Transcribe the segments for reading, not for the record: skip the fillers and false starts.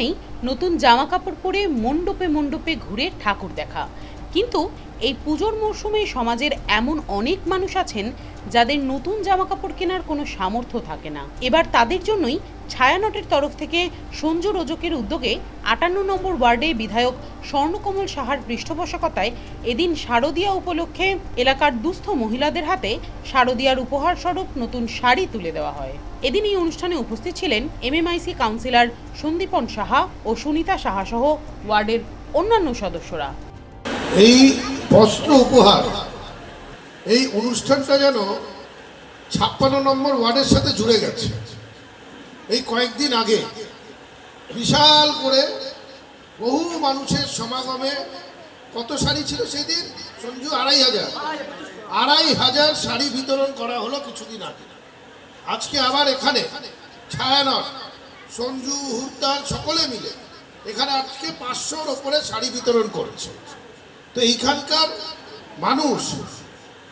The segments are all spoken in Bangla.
মানেই নতুন জামা কাপড় পরে মণ্ডপে মণ্ডপে ঘুরে ঠাকুর দেখা। কিন্তু এই পুজোর মরশুমে সমাজের এমন অনেক মানুষ আছেন যাদের নতুন জামা কাপড় কেনার কোনো সামর্থ্য থাকে না। এবার তাদের জন্যই ছায়ানটের তরফ থেকে সঞ্জু রোজকের উদ্যোগে ৫৮ নম্বর ওয়ার্ডে বিধায়ক স্বর্ণকমল সাহার পৃষ্ঠপোষকতায় এদিন শারদীয়া উপলক্ষে এলাকার দুস্থ মহিলাদের হাতে শারদীয়ার উপহার স্বরূপ নতুন শাড়ি তুলে দেওয়া হয়। এদিন এই অনুষ্ঠানে উপস্থিত ছিলেন এমএমআইসি কাউন্সিলর সন্দীপন সাহা ও সুনিতা সাহা সহ ওয়ার্ডের অন্যান্য সদস্যরা। এই বস্ত্র উপহার এই অনুষ্ঠানটা যেন ৫৬ নম্বর ওয়ার্ডের সাথে জুড়ে গেছে। এই কয়েকদিন আগে বিশাল করে বহু মানুষের সমাগমে কত শাড়ি ছিল সেদিন সঞ্জু? ২৫০০ শাড়ি বিতরণ করা হলো কিছুদিন আগে। আজকে আবার এখানে ছায়ানট, সঞ্জু, হুরদান সকলে মিলে এখানে আজকে ৫০০-র ওপরে শাড়ি বিতরণ করেছে। তো এইখানকার মানুষ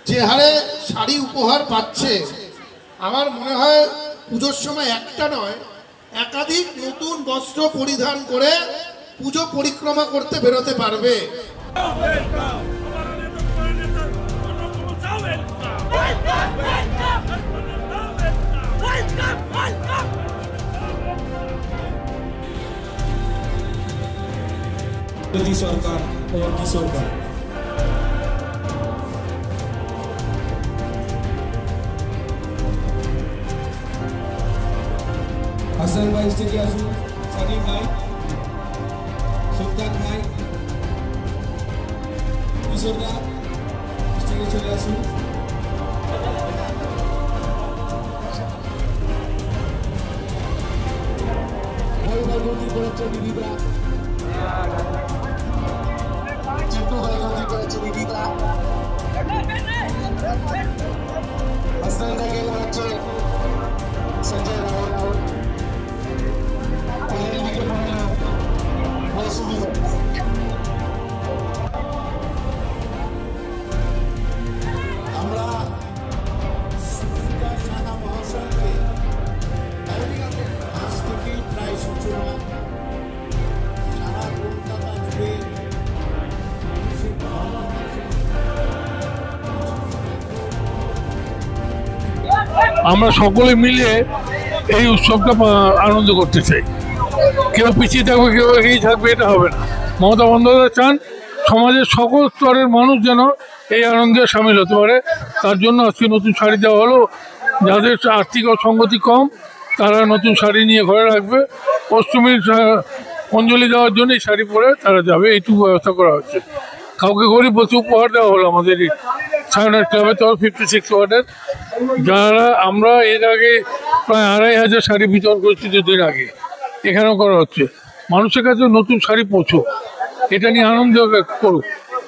যে হারে শাড়ি উপহার পাচ্ছে, আমার মনে হয় পুজোর সময় একটা নয় একাধিক নতুন বস্ত্র পরিধান করে পুজো পরিক্রমা করতে বেরোতে পারবে। সরকার সরকার হাসান ভাই স্টেজে আসুন, সানিম ভাই, সুলতান ভাই, কিশোরদা স্টেজে চলে আসুন। ভাই করেছে দিদিরা, চিন্টু ভাই করেছে দিদিরা, হাসান ভাইকে করেছে সঞ্জয় রাও। আমরা সুনিতা সাহা মহাশয়কে আজ থেকে প্রায় সূচনা সারা কলকাতা জুড়ে আমরা সকলে মিলে এই উৎসবটা আনন্দ করতে চাই। কেউ পিছিয়ে থাকবে, কেউ এগিয়ে থাকবে, এটা হবে না। মমতা বন্দ্যোপাধ্যায় চান সমাজের সকল স্তরের মানুষ যেন এই আনন্দে সামিল হতে পারে। তার জন্য আজকে নতুন শাড়ি দেওয়া হলো। যাদের আর্থিক অসঙ্গতি কম তারা নতুন শাড়ি নিয়ে ঘরে রাখবে। অষ্টমীর অঞ্জলি দেওয়ার জন্য এই শাড়ি পরে তারা যাবে, এইটুকু ব্যবস্থা করা হচ্ছে। কাউকে গরিব বসে উপহার দেওয়া হলো আমাদের এই ছায়ানট ক্লাবের তরফ 56 ওয়ার্ডের যারা আমরা এর আগে প্রায় ২৫০০ শাড়ি বিতরণ করেছি দুদিন আগে। এখানেও করা হচ্ছে। মানুষের কাছে নতুন শাড়ি পৌঁছুক, এটা নিয়ে আনন্দ করুক।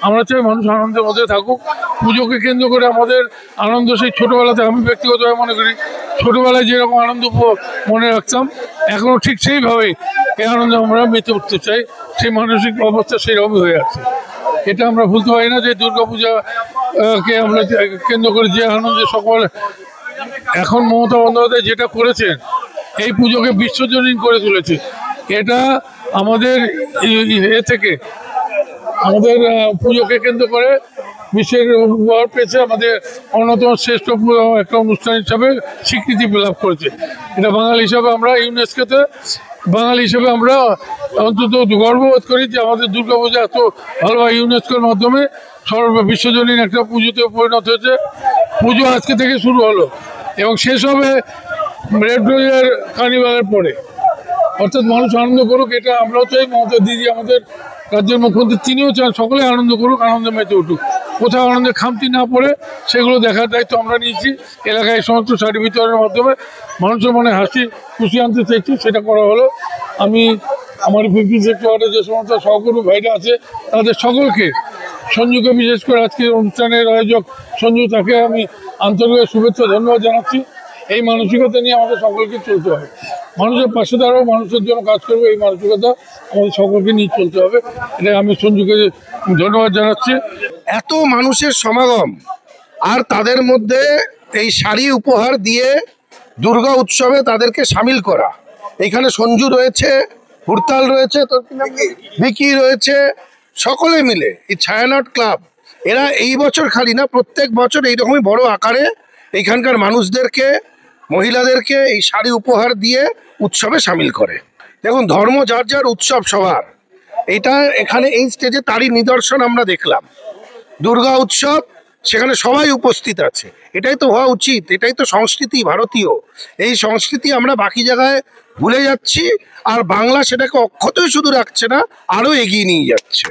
আমরা চাই মানুষ আনন্দের মধ্যে থাকুক। পুজোকে কেন্দ্র করে আমাদের আনন্দ সেই ছোটোবেলাতে, আমি ব্যক্তিগতভাবে মনে করি ছোটোবেলায় যেরকম আনন্দ মনে রাখতাম এখনও ঠিক সেইভাবেই এই আনন্দে আমরা মেতে উঠতে চাই। সেই মানসিক অবস্থা সেইরকমই হয়ে আছে। এটা আমরা ভুলতে পারি না যে দুর্গাপূজাকে আমরা কেন্দ্র করে যে আনন্দে সকল এখন মমতা বন্দ্যোপাধ্যায় যেটা করেছেন এই পুজোকে বিশ্বজনীন করে তুলেছে। এটা আমাদের এ থেকে আমাদের পুজোকে কেন্দ্র করে বিশ্বের উপহার পেয়েছে, আমাদের অন্যতম শ্রেষ্ঠ একটা অনুষ্ঠান হিসাবে স্বীকৃতি লাভ করেছে। এটা বাঙালি হিসাবে আমরা ইউনেস্কোতে বাঙালি হিসেবে আমরা অন্তত গর্ববোধ করি যে আমাদের দুর্গাপূজা এত ভালোভাবে ইউনেস্কোর মাধ্যমে বিশ্বজনীন একটা পুজোতে পরিণত হয়েছে। পুজো আজকে থেকে শুরু হলো এবং শেষ হবে রেড রোজের কার্নিভালের পরে। অর্থাৎ মানুষ আনন্দ করুক, এটা আমরাও চাই। মমতা দিদি আমাদের রাজ্যের মুখ্যমন্ত্রী তিনিও চান সকলে আনন্দ করুক, আনন্দে মেতে উঠুক। কোথাও আনন্দের খামতি না পড়ে সেগুলো দেখার দায়িত্ব আমরা নিয়েছি। এলাকায় সমস্ত শাড়ি বিতরণের মাধ্যমে মানুষের মনে হাসি খুশি আনতে চাইছি, সেটা করা হলো। আমি আমার 56 ওয়ার্ডে যে সমস্ত সহকর্মী ভাইরা আছে তাদের সকলকে, সঞ্জুকে বিশেষ করে আজকের অনুষ্ঠানের আয়োজক সঞ্জু, তাকে আমি আন্তরিক শুভেচ্ছা ধন্যবাদ জানাচ্ছি। এই মানসিকতা নিয়ে আমাদের সকলকে চলতে হবে। মানুষের পাশে দাঁড়াও, মানুষের জন্য কাজ করবে, এই মানসিকতা আমাদের সকলকে নিয়ে চলতে হবে। এটা আমি সঞ্জুকে ধন্যবাদ জানাচ্ছি। এত মানুষের সমাগম আর তাদের মধ্যে এই শাড়ি উপহার দিয়ে দুর্গা উৎসবে তাদেরকে সামিল করা। এখানে সঞ্জু রয়েছে, হুড়তাল রয়েছে, তো ভিকি রয়েছে, সকলে মিলে এই ছায়ানট ক্লাব এরা এই বছর খালি না, প্রত্যেক বছর এইরকমই বড় আকারে এইখানকার মানুষদেরকে, মহিলাদেরকে এই শাড়ি উপহার দিয়ে উৎসবে সামিল করে। দেখুন, ধর্ম যার যার, উৎসব সবার। এটা এখানে এই স্টেজে তারই নিদর্শন আমরা দেখলাম। দুর্গা উৎসব, সেখানে সবাই উপস্থিত আছে। এটাই তো হওয়া উচিত, এটাই তো সংস্কৃতি ভারতীয়। এই সংস্কৃতি আমরা বাকি জায়গায় ভুলে যাচ্ছি, আর বাংলা সেটাকে অক্ষতই শুধু রাখছে না, আরো এগিয়ে নিয়ে যাচ্ছে।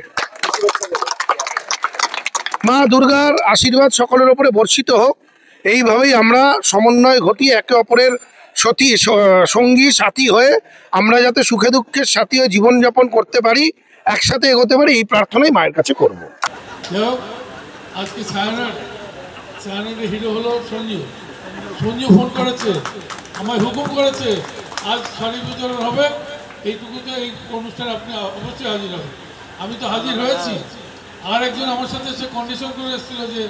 মা দুর্গার আশীর্বাদ সকলের ওপরে বর্ষিত হোক। এইভাবেই আমরা সমন্বয় ঘটিয়ে একে অপরের সঙ্গী সাথী হয়ে আমরা যাতে সুখে দুঃখের সাথী হয়ে জীবনযাপন করতে পারি, একসাথে এগোতে পারি, এই প্রার্থনাই মায়ের কাছে করব। আজকে ছায়ানটের হিরো হলো সঞ্জু। সঞ্জু ফোন করেছে, আমায় হুকুম করেছে আজ শাড়ি বিতরণ হবে, এইটুকুতে এই অনুষ্ঠানে আপনি অবশ্যই হাজির হবেন। আমি তো হাজির হয়েছি। আর একজন আমার সাথে সে কন্ডিশন করে এসেছিল যে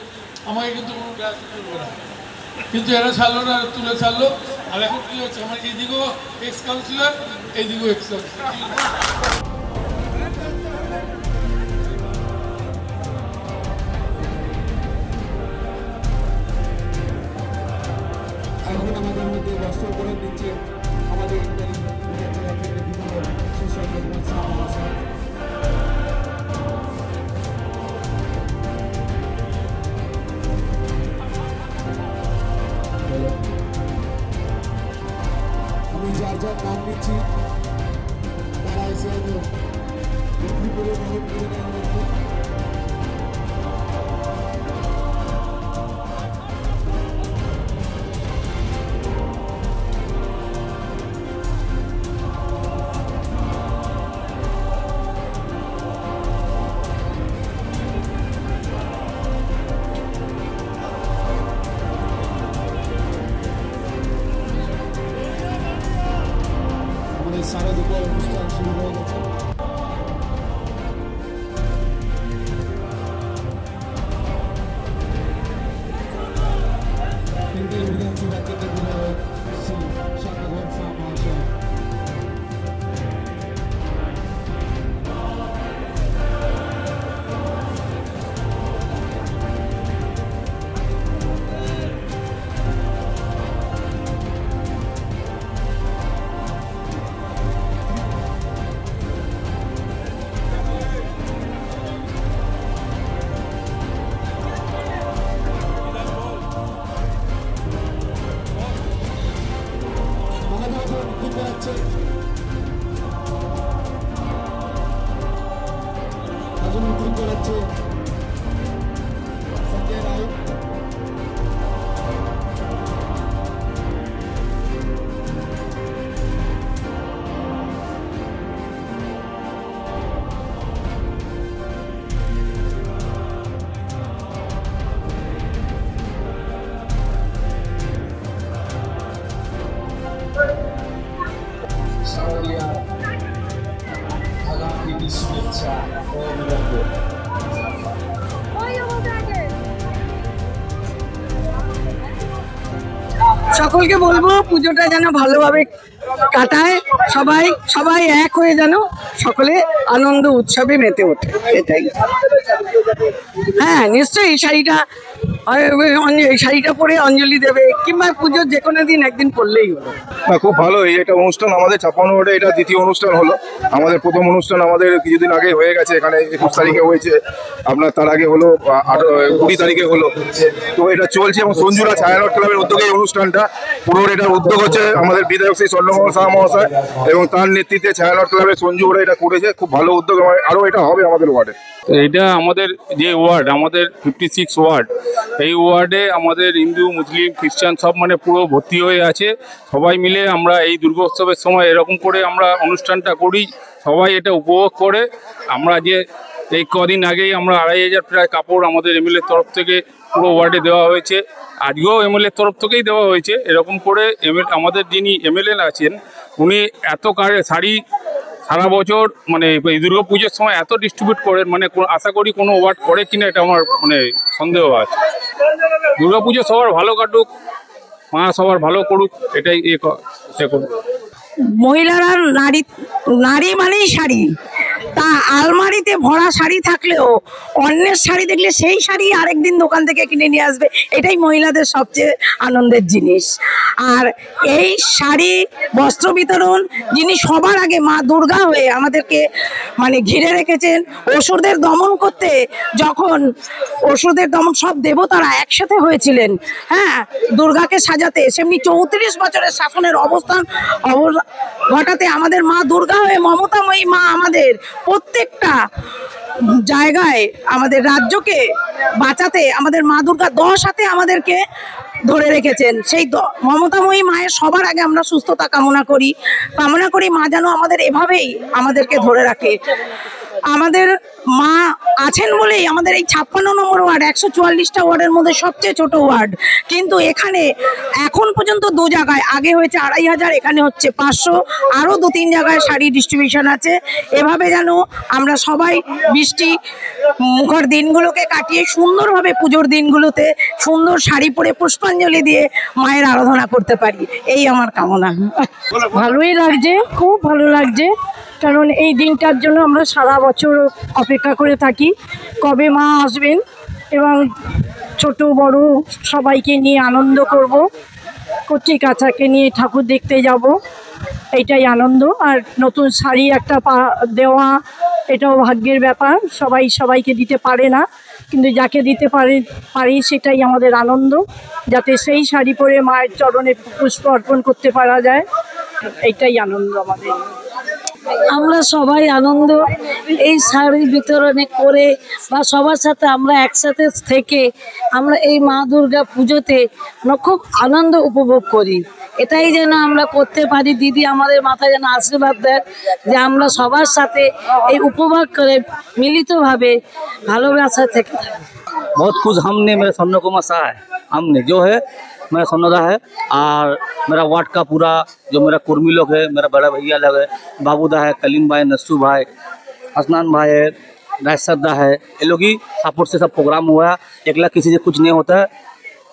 আমাকে কিন্তু কোনো ক্লাস করবে না, কিন্তু এরা ছাড়লো না, তুলে ছাড়লো। আর এখন কি হচ্ছে, আমার এইদিকেও এক্স কাউন্সিলর, এইদিকেও এক্স কাউন্সিলর। এখন আমাদের মধ্যে বস্ত্র করে দিচ্ছে আমাদের আমি যার যার নাম দিচ্ছি, তারা এসে বিক্রি করে বহন করে নেওয়া হচ্ছে। সারা দুপুর অনুষ্ঠান শুরু হয়ে গেছে। संजय राय শুভেচ্ছা ও অভিনন্দন। সকলকে বলবো পুজোটা যেন ভালোভাবে কাটায়, সবাই সবাই এক হয়ে যেন সকলে আনন্দ উৎসবে মেতে ওঠে, এটাই। হ্যাঁ নিশ্চয়ই, এই শাড়িটা পরে অঞ্জলি দেবে, কিংবা পুজোর যে কোনো দিন একদিন পড়লেই হলো। খুব ভালো এটা অনুষ্ঠান। আমাদের 56 ওয়ার্ডে এটা দ্বিতীয় অনুষ্ঠান হলো। আমাদের প্রথম অনুষ্ঠান আমাদের কিছুদিন আগে হয়ে গেছে, এখানে 21 তারিখে হয়েছে, আপনার তার আগে হলো 20 তারিখে হলো। তো এটা চলছে এবং সঞ্জুরা ছায়ানট ক্লাবের উদ্যোগে এই অনুষ্ঠানটা, পুরো এটার উদ্যোগ হচ্ছে আমাদের বিধায়ক শ্রী স্বর্ণমোহন সাহা মহাশয় এবং তার নেতৃত্বে ছায়ানট ক্লাবের সঞ্জু ওরা এটা করেছে। খুব ভালো উদ্যোগ, আরও এটা হবে আমাদের ওয়ার্ডে। এটা আমাদের যে ওয়ার্ড, আমাদের 56 ওয়ার্ড, এই ওয়ার্ডে আমাদের হিন্দু মুসলিম খ্রিস্টান সব মানে পুরো ভর্তি হয়ে আছে। সবাই মিলে আমরা এই দুর্গোৎসবের সময় এরকম করে আমরা অনুষ্ঠানটা করি, সবাই এটা উপভোগ করে। আমরা যে এই কদিন আগেই আমরা 2500 প্রায় কাপড় আমাদের এমএলএর তরফ থেকে পুরো ওয়ার্ডে দেওয়া হয়েছে, আজকেও এমএলএর তরফ থেকেই দেওয়া হয়েছে। এরকম করে আমাদের যিনি এমএলএ আছেন উনি এত শাড়ি সারা বছর মানে এই দুর্গা পুজোর সময় এত ডিস্ট্রিবিউট করেন, মানে আশা করি কোনো ওয়ার্ড করে কিনা এটা আমার মানে সন্দেহ আছে। দুর্গা পুজো সবার ভালো কাটুক, মা সবার ভালো করুক, এটাই করুক। মহিলারা নারী মানেই শাড়ি, তা আলমারিতে ভরা শাড়ি থাকলেও অন্যের শাড়ি দেখলে সেই শাড়ি আরেকদিন দোকান থেকে কিনে নিয়ে আসবে, এটাই মহিলাদের সবচেয়ে আনন্দের জিনিস। আর এই শাড়ি বস্ত্র বিতরণ যিনি সবার আগে মা দুর্গা হয়ে আমাদেরকে মানে ঘিরে রেখেছেন, অসুরদের দমন করতে, যখন অসুরদের দমন সব দেবতারা একসাথে হয়েছিলেন, হ্যাঁ, দুর্গাকে সাজাতে, সেমনি 34 বছরের শাসনের অবস্থান ঘটাতে আমাদের মা দুর্গা হয়ে মমতাময়ী মা আমাদের প্রত্যেকটা জায়গায় আমাদের রাজ্যকে বাঁচাতে আমাদের মা দুর্গা 10 হাতে আমাদেরকে ধরে রেখেছেন। সেই মমতাময়ী মায়ের সবার আগে আমরা সুস্থতা কামনা করি মা যেন আমাদের এভাবেই আমাদেরকে ধরে রাখে। আমাদের মা আছেন বলেই আমাদের এই 56 নম্বর ওয়ার্ড 144টা ওয়ার্ডের মধ্যে সবচেয়ে ছোট ওয়ার্ড, কিন্তু এখানে এখন পর্যন্ত 2 জায়গায়, আগে হয়েছে 2500, এখানে হচ্ছে 500, আরও 2-3 জায়গায় শাড়ি ডিস্ট্রিবিউশন আছে। এভাবে যেন আমরা সবাই বৃষ্টি মুখর দিনগুলোকে কাটিয়ে সুন্দরভাবে পুজোর দিনগুলোতে সুন্দর শাড়ি পরে পুষ্পাঞ্জলি দিয়ে মায়ের আরাধনা করতে পারি, এই আমার কামনা। ভালোই লাগছে, খুব ভালো লাগছে, কারণ এই দিনটার জন্য আমরা সারা বছর অপেক্ষা করে থাকি কবে মা আসবেন, এবং ছোট বড় সবাইকে নিয়ে আনন্দ করব, কচি কাচাকে নিয়ে ঠাকুর দেখতে যাব, এইটাই আনন্দ। আর নতুন শাড়ি একটা দেওয়া, এটাও ভাগ্যের ব্যাপার, সবাই সবাইকে দিতে পারে না, কিন্তু যাকে দিতে পারি সেটাই আমাদের আনন্দ, যাতে সেই শাড়ি পরে মায়ের চরণে পুষ্প অর্পণ করতে পারা যায়, এইটাই আনন্দ আমাদের। আমরা সবাই আনন্দ এই শাড়ি বিতরণে করে বা সবার সাথে আমরা একসাথে থেকে আমরা এই মা দুর্গা পুজোতে খুব আনন্দ উপভোগ করি। এটাই যেন আমরা করতে পারি, দিদি আমাদের মাথায় যেন আশীর্বাদ দেয় যে আমরা সবার সাথে এই উপভোগ করে মিলিতভাবে ভালোবাসা থেকে থাকি। बहुत कुछ हमने, मेरे सोनू कुमार शाह है, हमने जो है मेरा सोनदा है, और मेरा वार्ड का पूरा जो मेरा कुर्मी लोग है, मेरा बड़ा भैया लोग है, बाबूदा है, कलीम भाई, नस्सू भाई, हसनान भाई है, रायसदा है, ये लोग ही सपोर्ट से सब प्रोग्राम हुआ है। अकेला किसी से कुछ नहीं होता है,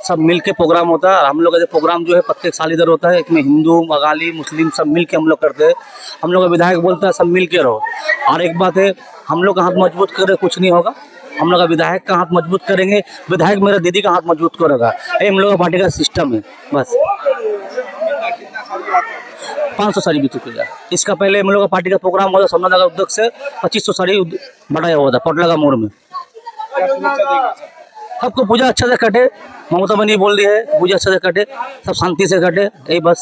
सब मिल के प्रोग्राम होता है। और हम लोग का प्रोग्राम जो है प्रत्येक साल इधर होता है, इसमें हिंदू बंगाली मुस्लिम सब मिल के हम लोग करते हैं। हम लोग का विधायक बोलता है सब मिल के रहो। और एक बात है, हम लोग का हाथ मजबूत करे कुछ नहीं होगा, हम लोग का विधायक का हाथ मजबूत करेंगे, विधायक मेरा दीदी का हाथ मजबूत करेगा, ये हम लोग का पार्टी का सिस्टम है। बस 500 साड़ी भी चुकी है। इसका पहले हम लोग का पार्टी का प्रोग्राम हुआ था सोमनाथ उद्योग से, 2500 साड़ी बढ़ाया हुआ था पटलगा मोड़ में। सबको पूजा अच्छा से कटे, ममता बनी बोल रही है पूजा अच्छा से कटे, सब शांति से कटे, यही बस।